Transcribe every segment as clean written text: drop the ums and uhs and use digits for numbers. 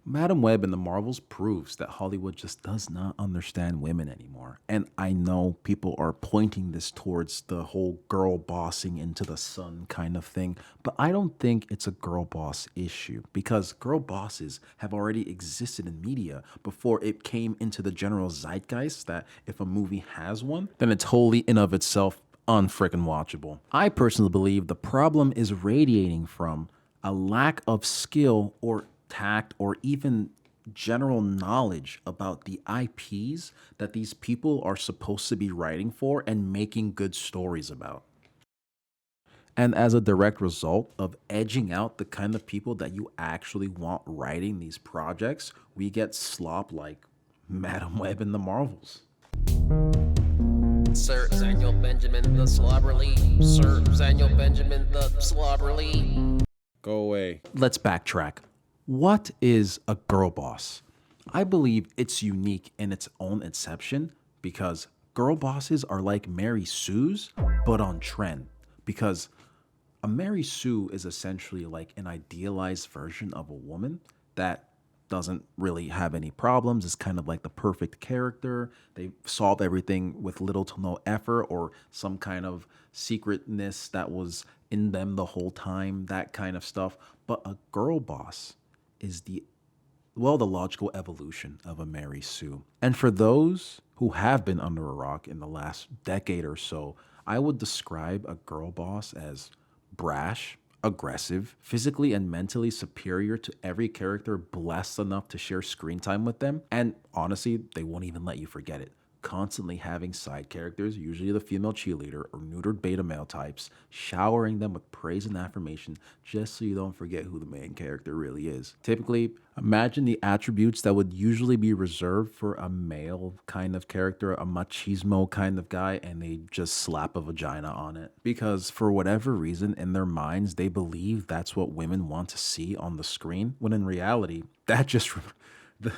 Madam Web in the Marvels proves that Hollywood just does not understand women anymore. And I know people are pointing this towards the whole girl bossing into the sun kind of thing, but I don't think it's a girl boss issue because girl bosses have already existed in media before it came into the general zeitgeist that if a movie has one, then it's wholly in of itself unfreaking watchable. I personally believe the problem is radiating from a lack of skill or tact or even general knowledge about the IPs that these people are supposed to be writing for and making good stories about. And as a direct result of edging out the kind of people that you actually want writing these projects, we get slop like Madam Web in the Marvels. Sir Samuel Benjamin the Slobberly. Sir Samuel Benjamin the Slobberly. Go away. Let's backtrack. What is a girl boss? I believe it's unique in its own exception because girl bosses are like Mary Sue's, but on trend. Because a Mary Sue is essentially like an idealized version of a woman that doesn't really have any problems. It's kind of like the perfect character. They solve everything with little to no effort or some kind of secretness that was in them the whole time, that kind of stuff. But a girl boss is the logical evolution of a Mary Sue. And for those who have been under a rock in the last decade or so, I would describe a girl boss as brash, aggressive, physically and mentally superior to every character blessed enough to share screen time with them. And honestly, they won't even let you forget it. Constantly having side characters, usually the female cheerleader or neutered beta male types, showering them with praise and affirmation just so you don't forget who the main character really is. Typically, imagine the attributes that would usually be reserved for a male kind of character, a machismo kind of guy, and they just slap a vagina on it. Because for whatever reason, in their minds, they believe that's what women want to see on the screen, when in reality, that just. The,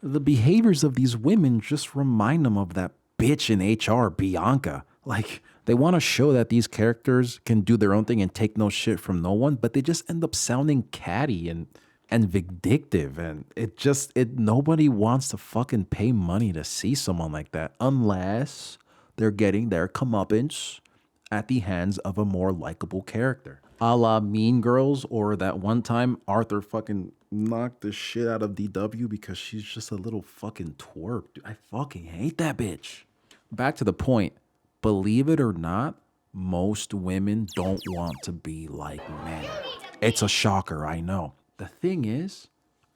the behaviors of these women just remind them of that bitch in HR, Bianca. Like, they want to show that these characters can do their own thing and take no shit from no one, but they just end up sounding catty and vindictive. And it nobody wants to fucking pay money to see someone like that unless they're getting their comeuppance at the hands of a more likable character. A la Mean Girls, or that one time Arthur fucking knocked the shit out of DW because she's just a little fucking twerp. Dude, I fucking hate that bitch. Back to the point. Believe it or not, most women don't want to be like men. It's a shocker, I know. The thing is,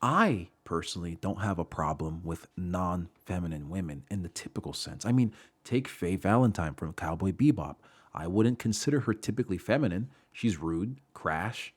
I personally don't have a problem with non feminine women in the typical sense. I mean, take Faye Valentine from Cowboy Bebop. I wouldn't consider her typically feminine. She's rude, crass,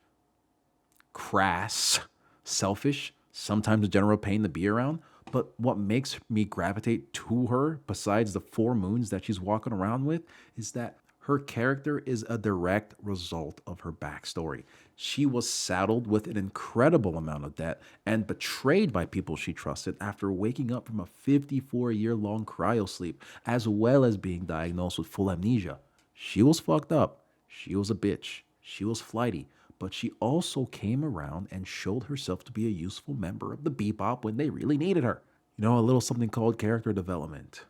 selfish, sometimes a general pain to be around. But what makes me gravitate to her, besides the four moons that she's walking around with, is that her character is a direct result of her backstory. She was saddled with an incredible amount of debt and betrayed by people she trusted after waking up from a 54-year-long cryosleep, as well as being diagnosed with full amnesia. She was fucked up. She was a bitch. She was flighty. But she also came around and showed herself to be a useful member of the Bebop when they really needed her. You know, a little something called character development.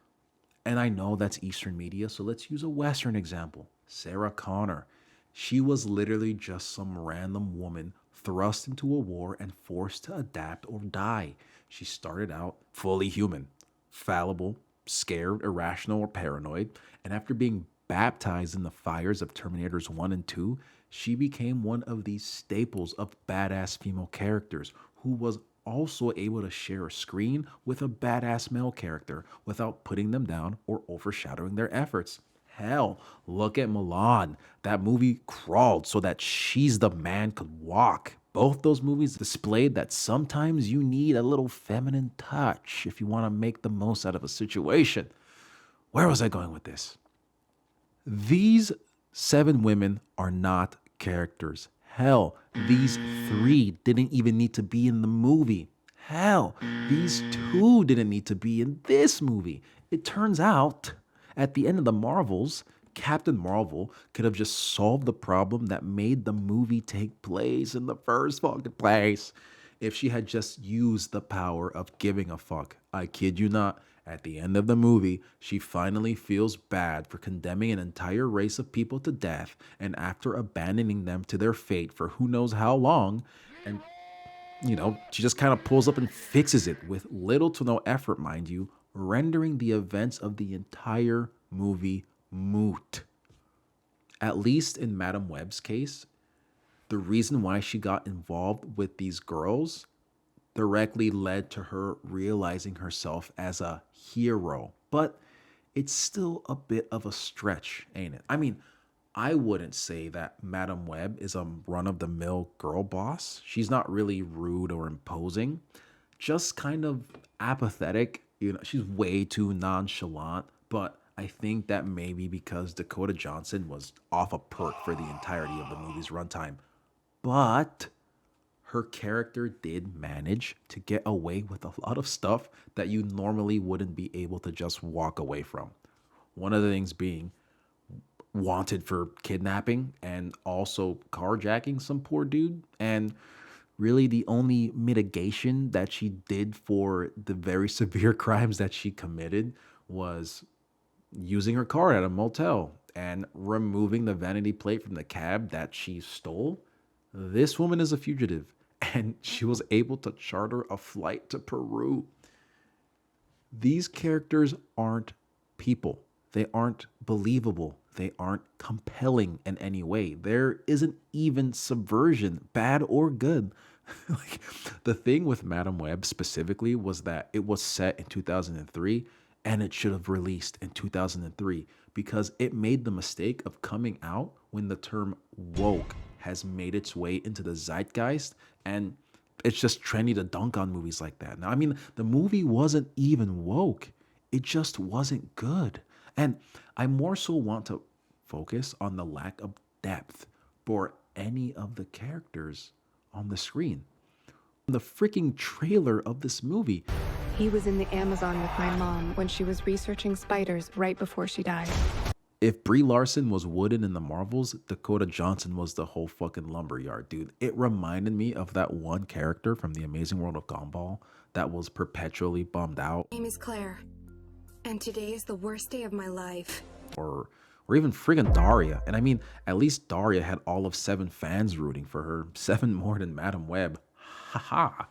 And I know that's Eastern media, so let's use a Western example. Sarah Connor. She was literally just some random woman thrust into a war and forced to adapt or die. She started out fully human, fallible, scared, irrational, or paranoid, and after being baptized in the fires of Terminators 1 and 2, she became one of these staples of badass female characters who was also able to share a screen with a badass male character without putting them down or overshadowing their efforts. Hell, look at Milan. That movie crawled so that She's the Man could walk. Both those movies displayed that sometimes you need a little feminine touch if you want to make the most out of a situation. Where was I going with this? These seven women are not characters. Hell, these three didn't even need to be in the movie. Hell, these two didn't need to be in this movie. It turns out, at the end of the Marvels, Captain Marvel could have just solved the problem that made the movie take place in the first fucking place. if she had just used the power of giving a fuck. I kid you not. At the end of the movie, she finally feels bad for condemning an entire race of people to death, and after abandoning them to their fate for who knows how long, and she just kind of pulls up and fixes it with little to no effort, mind you, rendering the events of the entire movie moot. At least in Madame Web's case, the reason why she got involved with these girls directly led to her realizing herself as a hero. But it's still a bit of a stretch, ain't it? I mean, I wouldn't say that Madame Web is a run of the mill girl boss. She's not really rude or imposing, just kind of apathetic. She's way too nonchalant, but I think that maybe because Dakota Johnson was off a perk for the entirety of the movie's runtime. But her character did manage to get away with a lot of stuff that you normally wouldn't be able to just walk away from. One of the things being wanted for kidnapping and also carjacking some poor dude. And really, the only mitigation that she did for the very severe crimes that she committed was using her car at a motel and removing the vanity plate from the cab that she stole. This woman is a fugitive, and she was able to charter a flight to Peru. These characters aren't people. They aren't believable. They aren't compelling in any way. There isn't even subversion, bad or good. Like, the thing with Madame Web specifically was that it was set in 2003 and it should have released in 2003 because it made the mistake of coming out when the term woke has made its way into the zeitgeist, and it's just trendy to dunk on movies like that. Now, I mean, the movie wasn't even woke. It just wasn't good. And I more so want to focus on the lack of depth for any of the characters on the screen. The freaking trailer of this movie. He was in the Amazon with my mom when she was researching spiders right before she died. If Brie Larson was Wooden in the Marvels, Dakota Johnson was the whole fucking lumberyard, dude. It reminded me of that one character from The Amazing World of Gumball that was perpetually bummed out. My name is Claire, and today is the worst day of my life. Or even friggin' Daria. And I mean, at least Daria had all of 7 fans rooting for her. 7 more than Madame Web. Haha.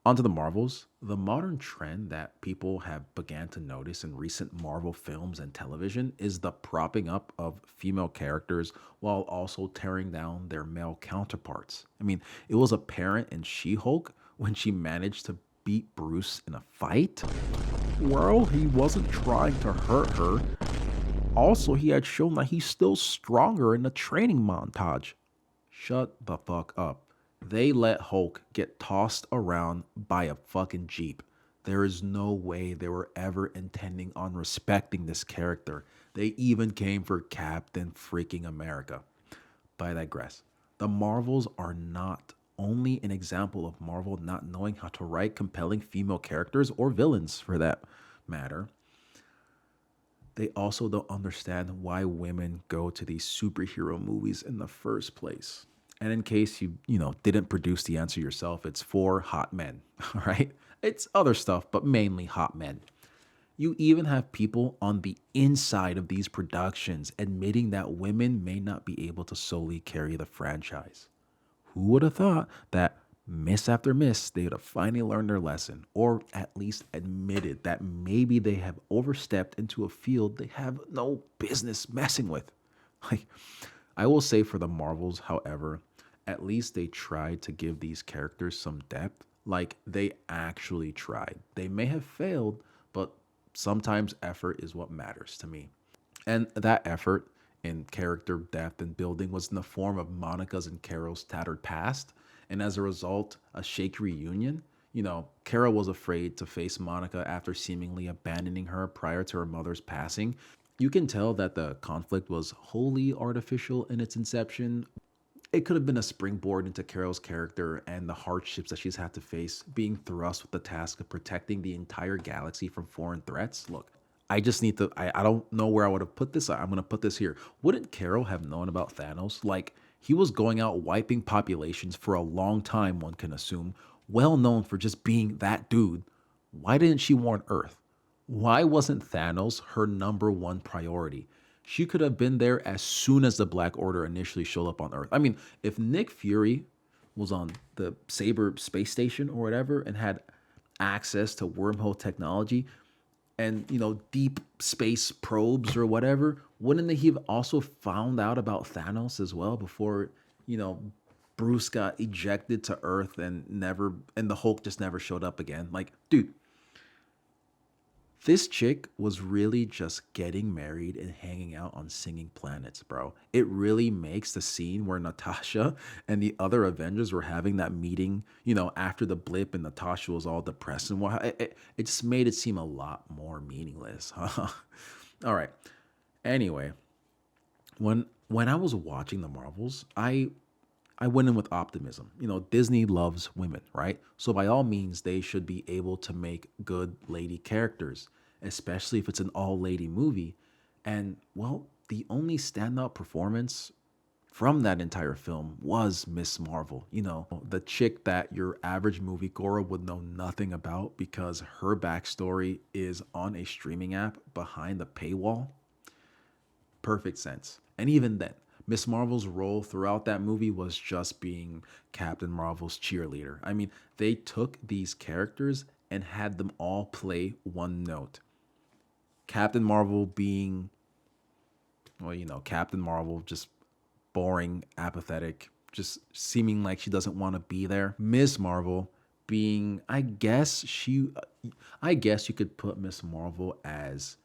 Onto the Marvels. The modern trend that people have began to notice in recent Marvel films and television is the propping up of female characters while also tearing down their male counterparts. I mean, it was apparent in SheHulk when she managed to beat Bruce in a fight. Well, he wasn't trying to hurt her. Also, he had shown that he's still stronger in the training montage. Shut the fuck up. They let Hulk get tossed around by a fucking Jeep. There is no way they were ever intending on respecting this character. They even came for Captain freaking America. But I digress. The Marvels are not only an example of Marvel not knowing how to write compelling female characters or villains for that matter. They also don't understand why women go to these superhero movies in the first place. And in case you didn't produce the answer yourself, it's for hot men, all right? It's other stuff, but mainly hot men. You even have people on the inside of these productions admitting that women may not be able to solely carry the franchise. Who would have thought that miss after miss, they would have finally learned their lesson, or at least admitted that maybe they have overstepped into a field they have no business messing with. Like, I will say for the Marvels, however, at least they tried to give these characters some depth. Like, they actually tried. They may have failed, but sometimes effort is what matters to me. And that effort in character depth and building was in the form of Monica's and Carol's tattered past. And as a result, a shaky reunion. Carol was afraid to face Monica after seemingly abandoning her prior to her mother's passing. You can tell that the conflict was wholly artificial in its inception. It could have been a springboard into Carol's character and the hardships that she's had to face, being thrust with the task of protecting the entire galaxy from foreign threats. Look, I just need to, I don't know where I would have put this. I'm going to put this here. Wouldn't Carol have known about Thanos? Like, He was going out wiping populations for a long time, one can assume, well known for just being that dude. Why didn't she warn Earth? Why wasn't Thanos her number one priority? She could have been there as soon as the Black Order initially showed up on Earth. I mean, if Nick Fury was on the Saber space station or whatever and had access to wormhole technology and, deep space probes or whatever, wouldn't he have also found out about Thanos as well before, you know, Bruce got ejected to Earth and the Hulk just never showed up again? Like, dude, this chick was really just getting married and hanging out on singing planets, bro. It really makes the scene where Natasha and the other Avengers were having that meeting, after the blip and Natasha was all depressed and what it just made it seem a lot more meaningless. All right. Anyway, when I was watching the Marvels, I went in with optimism. Disney loves women, right? So by all means, they should be able to make good lady characters, especially if it's an all-lady movie. And, well, the only standout performance from that entire film was Miss Marvel. The chick that your average moviegoer would know nothing about because her backstory is on a streaming app behind the paywall. Perfect sense. And even then, Miss Marvel's role throughout that movie was just being Captain Marvel's cheerleader. I mean, they took these characters and had them all play one note. Captain Marvel being, Captain Marvel, just boring, apathetic, just seeming like she doesn't want to be there. Miss Marvel being, I guess you could put Miss Marvel as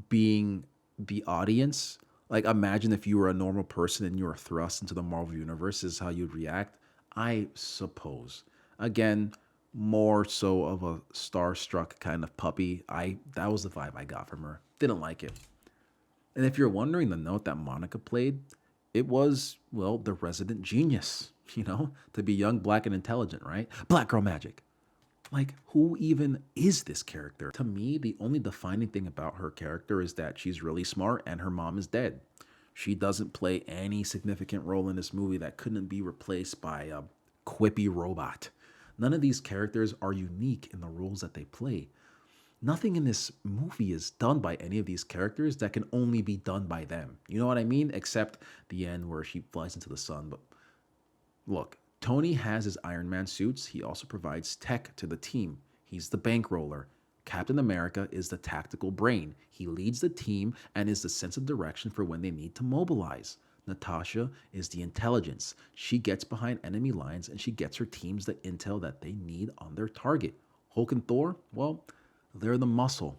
being the audience. Like, imagine if you were a normal person and you were thrust into the Marvel Universe, this is how you'd react. I suppose. Again, more so of a starstruck kind of puppy. That was the vibe I got from her. Didn't like it. And if you're wondering the note that Monica played, it was, well, the resident genius, to be young, black, and intelligent, right? Black girl magic. Like, who even is this character? To me, the only defining thing about her character is that she's really smart and her mom is dead. She doesn't play any significant role in this movie that couldn't be replaced by a quippy robot. None of these characters are unique in the roles that they play. Nothing in this movie is done by any of these characters that can only be done by them. You know what I mean? Except the end where she flies into the sun. But look, Tony has his Iron Man suits. He also provides tech to the team. He's the bankroller. Captain America is the tactical brain. He leads the team and is the sense of direction for when they need to mobilize. Natasha is the intelligence. She gets behind enemy lines and she gets her teams the intel that they need on their target. Hulk and Thor, well, they're the muscle.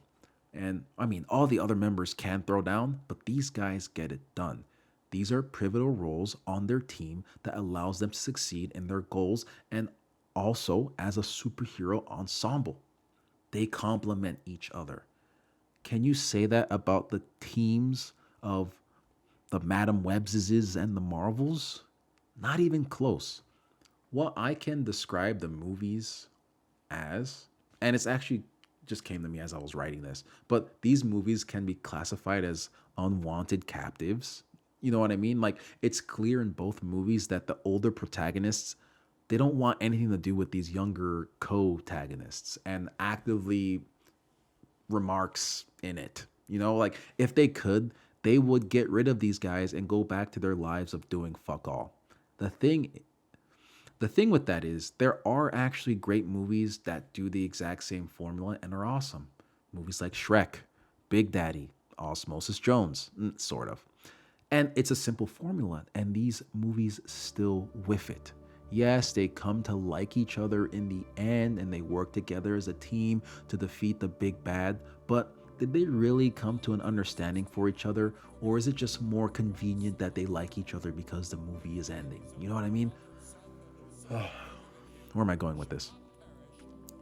And I mean, all the other members can throw down, but these guys get it done. These are pivotal roles on their team that allows them to succeed in their goals and also as a superhero ensemble. They complement each other. Can you say that about the teams of the Madam Webses and the Marvels? Not even close. What I can describe the movies as, and it's actually just came to me as I was writing this, but these movies can be classified as unwanted captives. You know what I mean? Like, it's clear in both movies that the older protagonists, they don't want anything to do with these younger co-tagonists and actively remarks in it. Like, if they could, they would get rid of these guys and go back to their lives of doing fuck all. The thing with that is there are actually great movies that do the exact same formula and are awesome. Movies like Shrek, Big Daddy, Osmosis Jones, sort of. And it's a simple formula, and these movies still whiff it. Yes, they come to like each other in the end, and they work together as a team to defeat the big bad, but did they really come to an understanding for each other, or is it just more convenient that they like each other because the movie is ending? You know what I mean? Where am I going with this?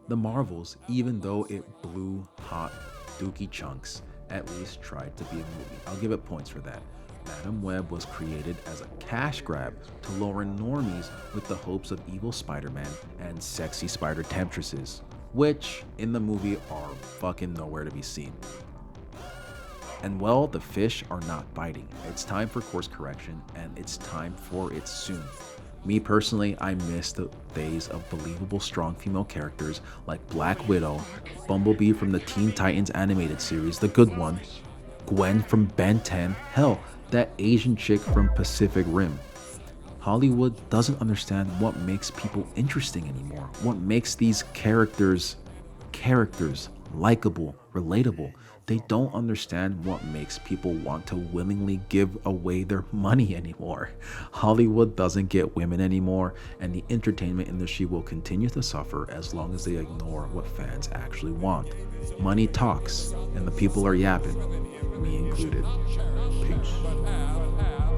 The Marvels, even though it blew hot dookie chunks, at least tried to be a movie. I'll give it points for that. Madam Web was created as a cash grab to lure in normies with the hopes of evil Spider-Man and sexy spider temptresses, which in the movie are fucking nowhere to be seen. And well, the fish are not biting. It's time for course correction, and it's time for it soon. Me personally, I miss the days of believable strong female characters like Black Widow, Bumblebee from the Teen Titans animated series, the good one, Gwen from Ben 10, hell, that Asian chick from Pacific Rim. Hollywood doesn't understand what makes people interesting anymore, what makes these characters likable, relatable. They don't understand what makes people want to willingly give away their money anymore. Hollywood doesn't get women anymore, and the entertainment industry will continue to suffer as long as they ignore what fans actually want. Money talks, and the people are yapping, me included. Peace.